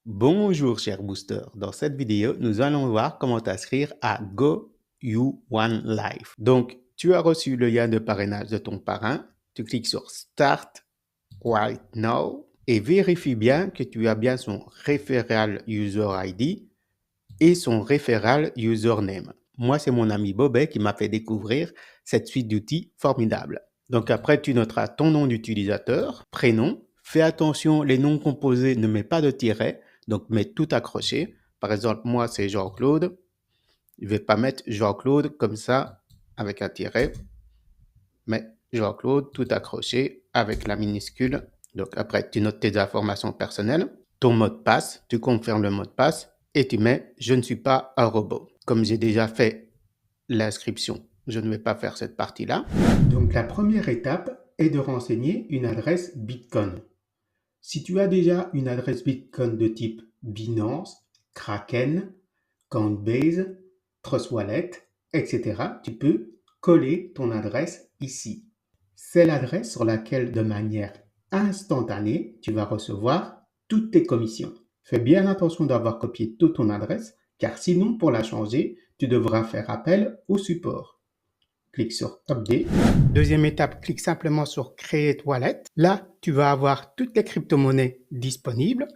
Bonjour cher booster, dans cette vidéo, nous allons voir comment t'inscrire à Go You One Life. Donc, tu as reçu le lien de parrainage de ton parrain, tu cliques sur Start Right Now et vérifie bien que tu as bien son Referral User ID et son Referral Username. Moi, c'est mon ami Bobet qui m'a fait découvrir cette suite d'outils formidable. Donc après, tu noteras ton nom d'utilisateur, prénom. Fais attention, les noms composés, ne mets pas de tiret, donc mets tout accroché. Par exemple, moi, c'est Jean-Claude. Je ne vais pas mettre Jean-Claude comme ça, avec un tiret, mais Jean-Claude tout accroché avec la minuscule. Donc après, tu notes tes informations personnelles, ton mot de passe, tu confirmes le mot de passe et tu mets « Je ne suis pas un robot ». Comme j'ai déjà fait l'inscription, je ne vais pas faire cette partie-là. Donc la première étape est de renseigner une adresse Bitcoin. Si tu as déjà une adresse Bitcoin de type Binance, Kraken, Coinbase, Trust Wallet, etc., tu peux coller ton adresse ici. C'est l'adresse sur laquelle, de manière instantanée, tu vas recevoir toutes tes commissions. Fais bien attention d'avoir copié toute ton adresse, car sinon, pour la changer, tu devras faire appel au support. Clique sur Update. Deuxième étape, clique simplement sur Create Wallet. Là, tu vas avoir toutes les crypto-monnaies disponibles.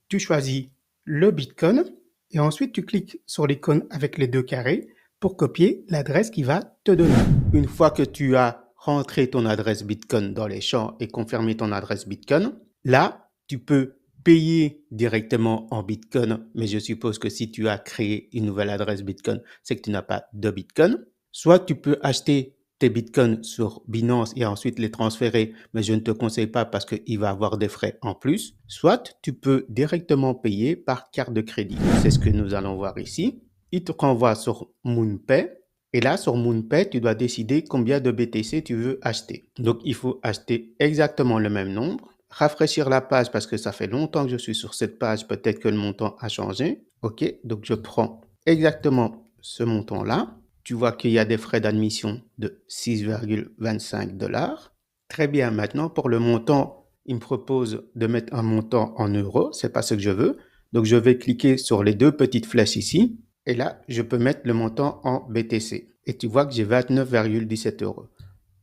Tu choisis le Bitcoin et ensuite tu cliques sur l'icône avec les deux carrés pour copier l'adresse qu'il va te donner. Une fois que tu as rentré ton adresse Bitcoin dans les champs et confirmé ton adresse Bitcoin, là, tu peux payer directement en Bitcoin, mais je suppose que si tu as créé une nouvelle adresse Bitcoin, c'est que tu n'as pas de Bitcoin. Soit tu peux acheter tes bitcoins sur Binance et ensuite les transférer, mais je ne te conseille pas parce qu'il va avoir des frais en plus. Soit tu peux directement payer par carte de crédit. C'est ce que nous allons voir ici. Il te renvoie sur MoonPay. Et là, sur MoonPay, tu dois décider combien de BTC tu veux acheter. Donc, il faut acheter exactement le même nombre. Rafraîchir la page parce que ça fait longtemps que je suis sur cette page. Peut-être que le montant a changé. OK, donc je prends exactement ce montant-là. Tu vois qu'il y a des frais d'admission de 6,25 $. Très bien, maintenant pour le montant, il me propose de mettre un montant en euros, c'est pas ce que je veux. Donc je vais cliquer sur les deux petites flèches ici et là, je peux mettre le montant en BTC. Et tu vois que j'ai 29,17 €.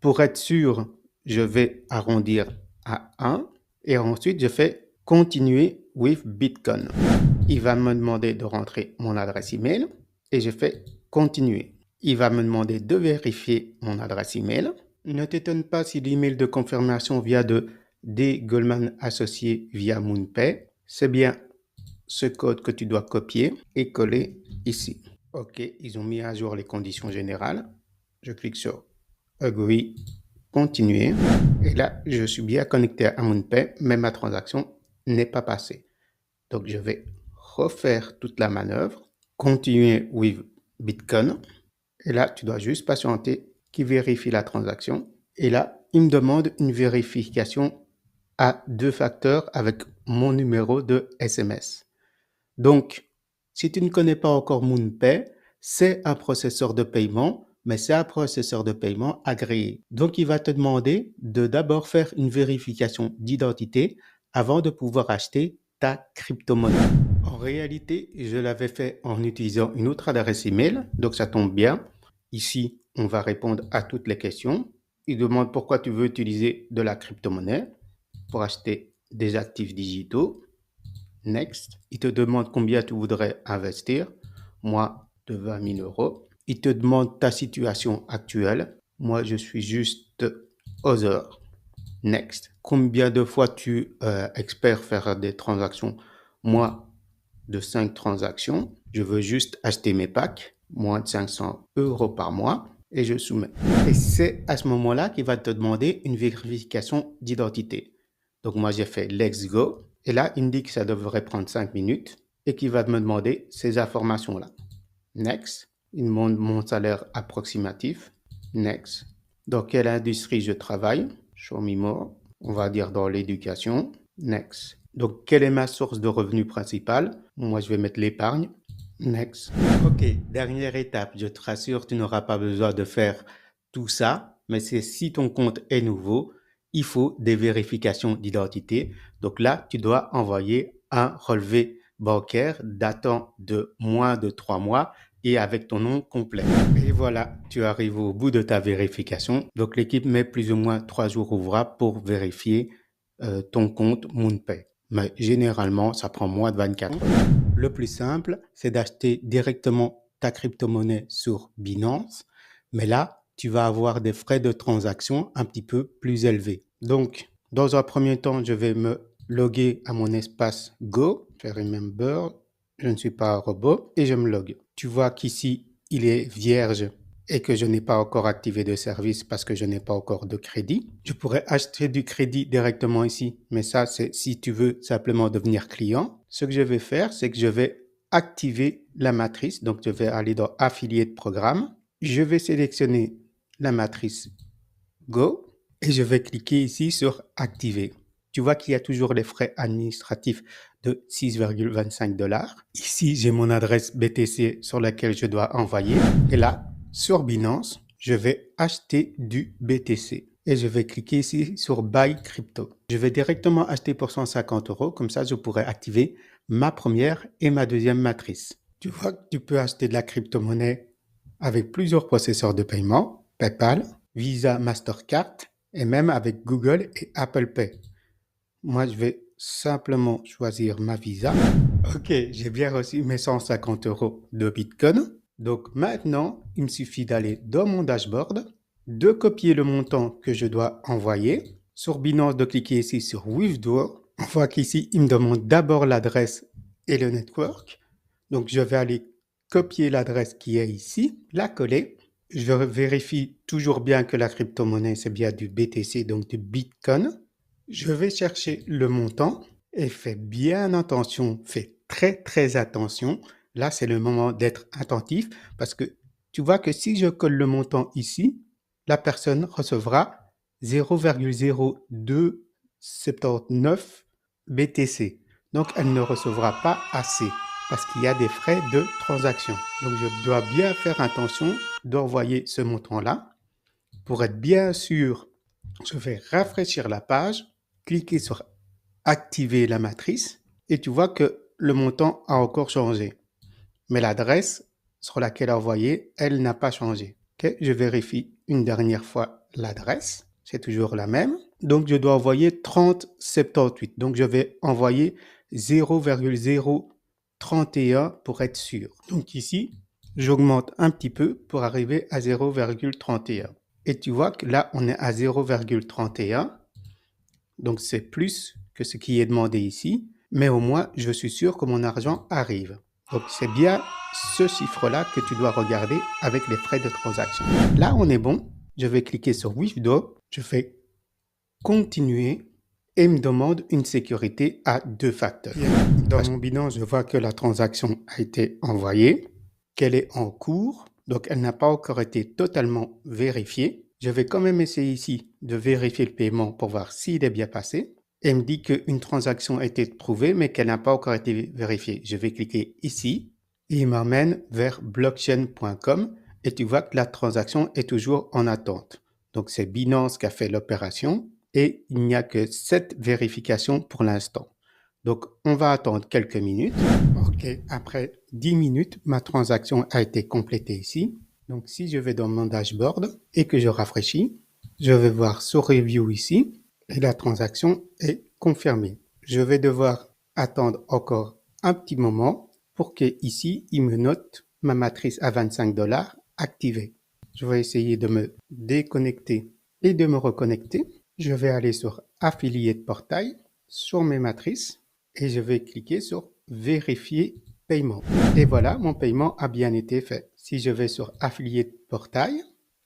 Pour être sûr, je vais arrondir à 1 et ensuite je fais continuer with Bitcoin. Il va me demander de rentrer mon adresse email et je fais continuer. Il va me demander de vérifier mon adresse email. Ne t'étonne pas si l'email de confirmation vient de D. Goldman Associés via MoonPay. C'est bien ce code que tu dois copier et coller ici. OK, ils ont mis à jour les conditions générales. Je clique sur Agree, continuer. Et là, je suis bien connecté à MoonPay, mais ma transaction n'est pas passée. Donc, je vais refaire toute la manœuvre. Continuer with Bitcoin. Et là, tu dois juste patienter qu'il vérifie la transaction. Et là, il me demande une vérification à 2 facteurs avec mon numéro de SMS. Donc, si tu ne connais pas encore MoonPay, c'est un processeur de paiement, mais c'est un processeur de paiement agréé. Donc, il va te demander de d'abord faire une vérification d'identité avant de pouvoir acheter ta crypto-monnaie. En réalité, je l'avais fait en utilisant une autre adresse email, donc ça tombe bien. Ici, on va répondre à toutes les questions. Il demande pourquoi tu veux utiliser de la crypto-monnaie pour acheter des actifs digitaux. Next. Il te demande combien tu voudrais investir. Moi, de 20 000 €. Il te demande ta situation actuelle. Moi, je suis juste Other. Next. Combien de fois tu espères faire des transactions? Moi, de 5 transactions. Je veux juste acheter mes packs, moins de 500 € par mois, et je soumets. Et c'est à ce moment-là qu'il va te demander une vérification d'identité. Donc moi, j'ai fait Let's Go. Et là, il me dit que ça devrait prendre 5 minutes et qu'il va me demander ces informations-là. Next. Il me demande mon salaire approximatif. Next. Dans quelle industrie je travaille? Show me more. On va dire dans l'éducation. Next. Donc, quelle est ma source de revenus principale? Moi, je vais mettre l'épargne. Next. OK, dernière étape. Je te rassure, tu n'auras pas besoin de faire tout ça, mais c'est si ton compte est nouveau, il faut des vérifications d'identité. Donc là, tu dois envoyer un relevé bancaire datant de moins de 3 mois et avec ton nom complet. Et voilà, tu arrives au bout de ta vérification. Donc, l'équipe met plus ou moins 3 jours ouvrables pour vérifier ton compte MoonPay. Mais généralement, ça prend moins de 24 heures. Le plus simple, c'est d'acheter directement ta crypto-monnaie sur Binance. Mais là, tu vas avoir des frais de transaction un petit peu plus élevés. Donc, dans un premier temps, je vais me loguer à mon espace Go. Je vais remember, je ne suis pas un robot et je me log. Tu vois qu'ici, il est vierge et que je n'ai pas encore activé de service parce que je n'ai pas encore de crédit. Je pourrais acheter du crédit directement ici, mais ça, c'est si tu veux simplement devenir client. Ce que je vais faire, c'est que je vais activer la matrice. Donc, je vais aller dans Affiliate Programme. Je vais sélectionner la matrice Go et je vais cliquer ici sur Activer. Tu vois qu'il y a toujours les frais administratifs de 6,25 $. Ici, j'ai mon adresse BTC sur laquelle je dois envoyer. Et là, sur Binance, je vais acheter du BTC. Et je vais cliquer ici sur Buy Crypto. Je vais directement acheter pour 150 €. Comme ça, je pourrai activer ma première et ma deuxième matrice. Tu vois que tu peux acheter de la crypto-monnaie avec plusieurs processeurs de paiement, PayPal, Visa, Mastercard et même avec Google et Apple Pay. Moi, je vais simplement choisir ma Visa. Ok, j'ai bien reçu mes 150 € de Bitcoin. Donc maintenant, il me suffit d'aller dans mon dashboard, de copier le montant que je dois envoyer. Sur Binance, de cliquer ici sur Withdraw. On voit qu'ici, il me demande d'abord l'adresse et le network. Donc je vais aller copier l'adresse qui est ici, la coller. Je vérifie toujours bien que la crypto-monnaie, c'est bien du BTC, donc du Bitcoin. Je vais chercher le montant et fais bien attention, fais très attention. Là, c'est le moment d'être attentif parce que tu vois que si je colle le montant ici, la personne recevra 0,0279 BTC. Donc, elle ne recevra pas assez parce qu'il y a des frais de transaction. Donc, je dois bien faire attention d'envoyer ce montant-là. Pour être bien sûr, je vais rafraîchir la page, cliquer sur activer la matrice et tu vois que le montant a encore changé. Mais l'adresse sur laquelle envoyer, elle n'a pas changé. Okay? Je vérifie une dernière fois l'adresse. C'est toujours la même. Donc, je dois envoyer 3078. Donc, je vais envoyer 0,031 pour être sûr. Donc, ici, j'augmente un petit peu pour arriver à 0,31. Et tu vois que là, on est à 0,31. Donc, c'est plus que ce qui est demandé ici. Mais au moins, je suis sûr que mon argent arrive. Donc, c'est bien ce chiffre-là que tu dois regarder avec les frais de transaction. Là, on est bon. Je vais cliquer sur Withdraw. Je fais continuer et me demande une sécurité à 2 facteurs. Dans mon Binance, je vois que la transaction a été envoyée, qu'elle est en cours. Donc, elle n'a pas encore été totalement vérifiée. Je vais quand même essayer ici de vérifier le paiement pour voir s'il est bien passé. Elle me dit qu'une transaction a été prouvée, mais qu'elle n'a pas encore été vérifiée. Je vais cliquer ici et il m'amène vers blockchain.com et tu vois que la transaction est toujours en attente. Donc, c'est Binance qui a fait l'opération et il n'y a que 7 vérifications pour l'instant. Donc, on va attendre quelques minutes. OK, après 10 minutes, ma transaction a été complétée ici. Donc, si je vais dans mon dashboard et que je rafraîchis, je vais voir sur Review ici et la transaction est confirmée. Je vais devoir attendre encore un petit moment pour que ici, il me note ma matrice à 25 $ activée. Je vais essayer de me déconnecter et de me reconnecter. Je vais aller sur Affiliate Portail, sur mes matrices et je vais cliquer sur Vérifier paiement. Et voilà, mon paiement a bien été fait. Si je vais sur Affiliate Portail,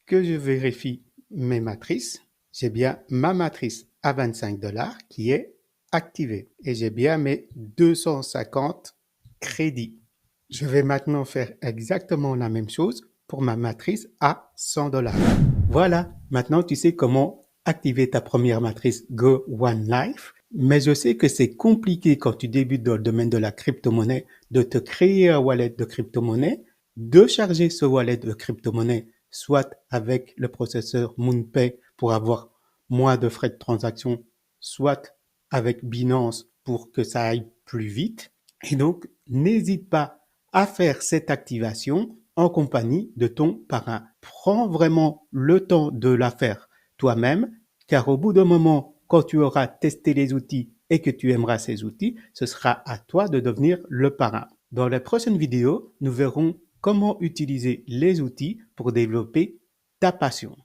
que je vérifie mes matrices, j'ai bien ma matrice à 25 $ qui est activée et j'ai bien mes 250 crédits. Je vais maintenant faire exactement la même chose pour ma matrice à 100 $. Voilà, maintenant tu sais comment activer ta première matrice Go One Life. Mais je sais que c'est compliqué quand tu débutes dans le domaine de la crypto-monnaie de te créer un wallet de crypto-monnaie, de charger ce wallet de crypto-monnaie soit avec le processeur MoonPay pour avoir moins de frais de transaction, soit avec Binance pour que ça aille plus vite. Et donc, n'hésite pas à faire cette activation en compagnie de ton parrain. Prends vraiment le temps de la faire toi-même, car au bout d'un moment, quand tu auras testé les outils et que tu aimeras ces outils, ce sera à toi de devenir le parrain. Dans les prochaines vidéos, nous verrons comment utiliser les outils pour développer ta passion.